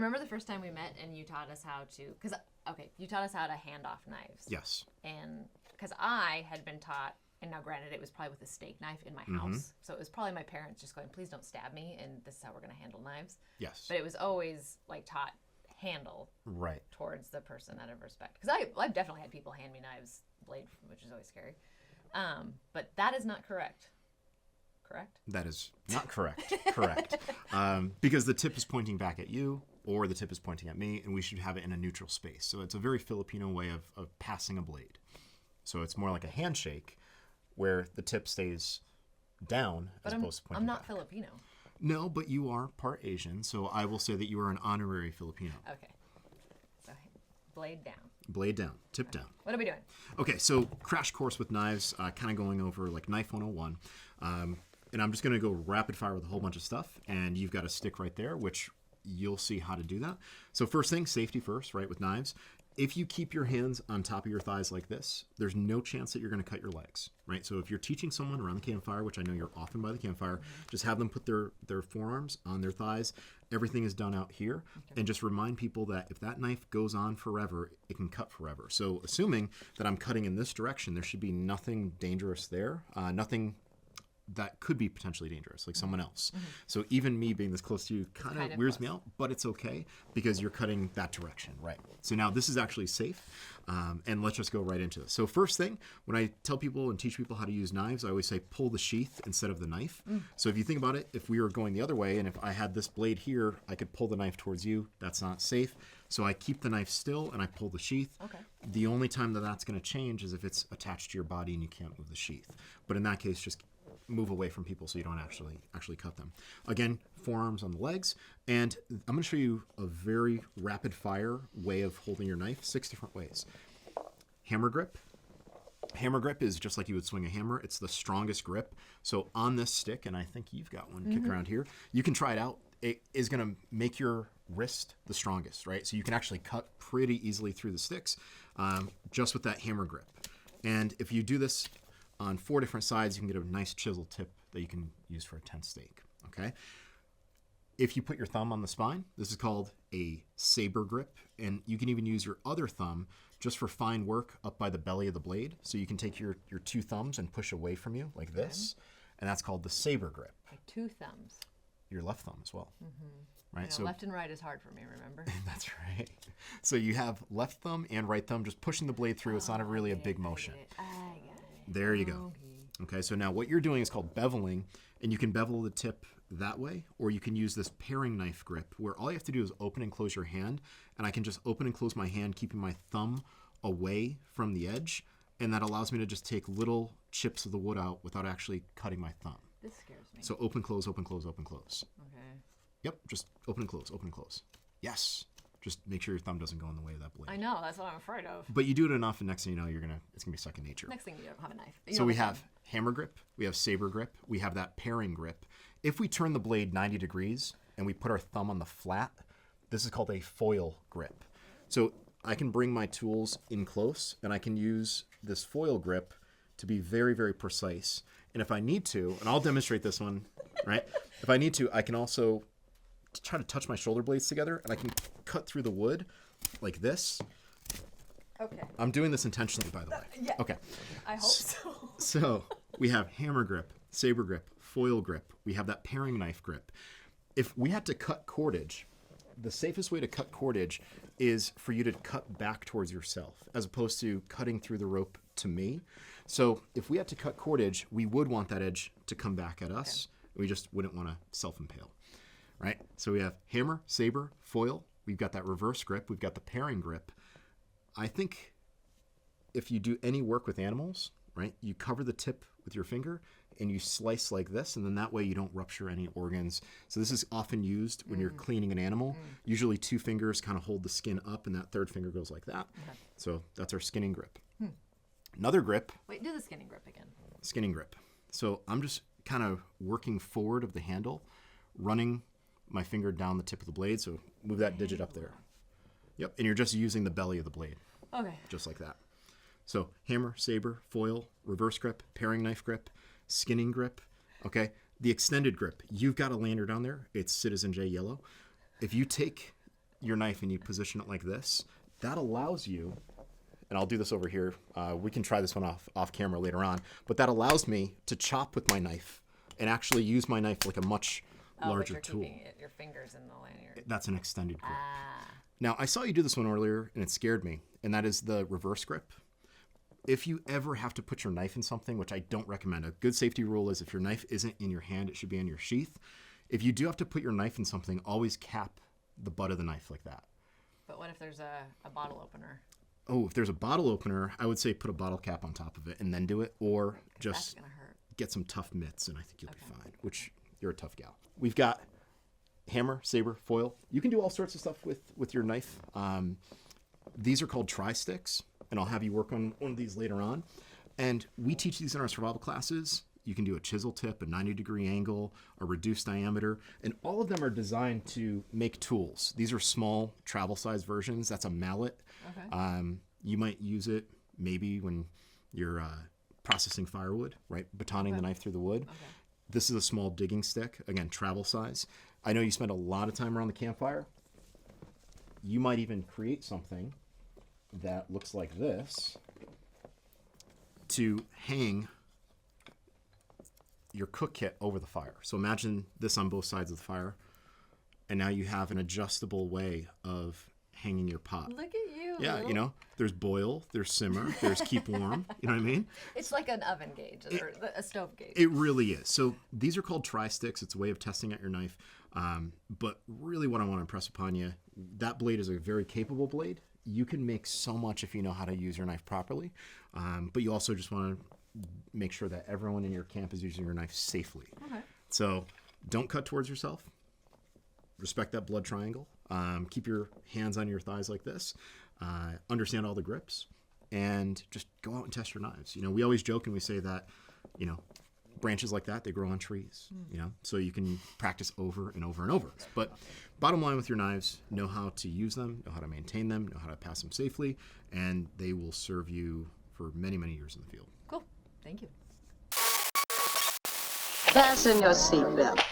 remember the first time we met and you taught us how to, you taught us how to hand off knives. Yes. And because I had been taught, and now granted it was probably with a steak knife in my house, so it was probably my parents just going, please don't stab me, and this is how we're going to handle knives. Yes. But it was always like taught handle right towards the person out of respect. Because I've definitely had people hand me knives, blade, which is always scary. But that is not correct. Correct? That is not correct. Correct. Because the tip is pointing back at you, or the tip is pointing at me, and we should have it in a neutral space. So it's a very Filipino way of passing a blade. So it's more like a handshake where the tip stays down as opposed to pointing I'm not back. Filipino. No, but you are part Asian, so I will say that you are an honorary Filipino. Okay. So blade down. Blade down, tip down. What are we doing? Okay, so crash course with knives, kind of going over like Knife 101. And I'm just going to go rapid fire with a whole bunch of stuff, and you've got a stick right there, which you'll see how to do that. So first thing, safety first, right, with knives. If you keep your hands on top of your thighs like this, there's no chance that you're going to cut your legs, right? So if you're teaching someone around the campfire, which I know you're often by the campfire, just have them put their forearms on their thighs. Everything is done out here. Okay. And just remind people that if that knife goes on forever, it can cut forever. So assuming that I'm cutting in this direction, there should be nothing dangerous there, nothing that could be potentially dangerous, like someone else. So even me being this close to you kind of weirds me out, but it's okay because you're cutting that direction, right? So now this is actually safe, and let's just go right into this. So first thing, when I tell people and teach people how to use knives, I always say pull the sheath instead of the knife. So if you think about it, if we were going the other way and if I had this blade here, I could pull the knife towards you. That's not safe. So I keep the knife still and I pull the sheath. Okay. The only time that that's going to change is if it's attached to your body and you can't move the sheath. But in that case, just move away from people so you don't actually cut them. Again, forearms on the legs. And I'm going to show you a very rapid fire way of holding your knife, 6 different ways. Hammer grip. Hammer grip is just like you would swing a hammer. It's the strongest grip. So on this stick, and I think you've got one kick around here, you can try it out. It is going to make your wrist the strongest, right? So you can actually cut pretty easily through the sticks just with that hammer grip. And if you do this on 4 different sides, you can get a nice chisel tip that you can use for a tent steak, okay? If you put your thumb on the spine, this is called a saber grip, and you can even use your other thumb just for fine work up by the belly of the blade. So you can take your 2 thumbs and push away from you like this, and that's called the saber grip. Like 2 thumbs. Your left thumb as well, right? So left and right is hard for me, remember? That's right. So you have left thumb and right thumb just pushing the blade through. It's not really a big motion. I got it. There you go. Okay, so now what you're doing is called beveling, and you can bevel the tip that way, or you can use this paring knife grip, where all you have to do is open and close your hand, and I can just open and close my hand, keeping my thumb away from the edge, and that allows me to just take little chips of the wood out without actually cutting my thumb. This scares me. So open, close, open, close, open, close. Okay. Yep, just open and close, open and close. Yes. Just make sure your thumb doesn't go in the way of that blade. I know, that's what I'm afraid of. But you do it enough, and next thing you know, it's gonna be second nature. Next thing you don't have a knife. So we have hammer grip, we have saber grip, we have that paring grip. If we turn the blade 90 degrees and we put our thumb on the flat, this is called a foil grip. So I can bring my tools in close, and I can use this foil grip to be very, very precise. And if I need to, and I'll demonstrate this one, right? If I need to, I can also try to touch my shoulder blades together, and I can cut through the wood like this. Okay. I'm doing this intentionally, by the way. Yeah. Okay. I hope so. So we have hammer grip, saber grip, foil grip. We have that paring knife grip. If we had to cut cordage, the safest way to cut cordage is for you to cut back towards yourself, as opposed to cutting through the rope to me. So if we had to cut cordage, we would want that edge to come back at us. Okay. We just wouldn't want to self-impale. Right? So we have hammer, saber, foil. We've got that reverse grip. We've got the paring grip. I think if you do any work with animals, right, you cover the tip with your finger and you slice like this, and then that way you don't rupture any organs. So this is often used when you're cleaning an animal. Usually 2 fingers kind of hold the skin up, and that 3rd finger goes like that. Okay. So that's our skinning grip. Another grip. Wait, do the skinning grip again. Skinning grip. So I'm just kind of working forward of the handle, running my finger down the tip of the blade, so move that digit up there. Yep, and you're just using the belly of the blade. Okay. Just like that. So hammer, saber, foil, reverse grip, paring knife grip, skinning grip. Okay, the extended grip. You've got a lanyard on there. It's Citizen J yellow. If you take your knife and you position it like this, that allows you, and I'll do this over here. We can try this one off camera later on, but that allows me to chop with my knife and actually use my knife like a much larger tool. Keeping your fingers in the lanyard. That's an extended grip. Now, I saw you do this one earlier, and it scared me, and that is the reverse grip. If you ever have to put your knife in something, which I don't recommend, a good safety rule is if your knife isn't in your hand, it should be in your sheath. If you do have to put your knife in something, always cap the butt of the knife like that. But what if there's a bottle opener? Oh, if there's a bottle opener, I would say put a bottle cap on top of it and then do it, or just get some tough mitts, and I think you'll be fine, which you're a tough gal. We've got hammer, saber, foil. You can do all sorts of stuff with your knife. These are called tri-sticks, and I'll have you work on one of these later on. And we teach these in our survival classes. You can do a chisel tip, a 90-degree angle, a reduced diameter, and all of them are designed to make tools. These are small travel-size versions. That's a mallet. Okay. You might use it maybe when you're processing firewood, right? Batoning the knife through the wood. Okay. This is a small digging stick, again, travel size. I know you spend a lot of time around the campfire. You might even create something that looks like this to hang your cook kit over the fire. So imagine this on both sides of the fire, and now you have an adjustable way of hanging your pot. Look at you. Yeah, you know, there's boil, there's simmer, there's keep warm. You know what I mean? It's like an oven gauge or a stove gauge. It really is. So these are called tri-sticks. It's a way of testing out your knife. But really what I want to impress upon you, that blade is a very capable blade. You can make so much if you know how to use your knife properly. But you also just want to make sure that everyone in your camp is using your knife safely. Okay. So don't cut towards yourself. Respect that blood triangle. Keep your hands on your thighs like this. Understand all the grips, and just go out and test your knives. You know, we always joke and we say that, you know, branches like that, they grow on trees, you know, so you can practice over and over and over. But bottom line with your knives, know how to use them, know how to maintain them, know how to pass them safely, and they will serve you for many, many years in the field. Cool. Thank you. Fasten your seatbelt.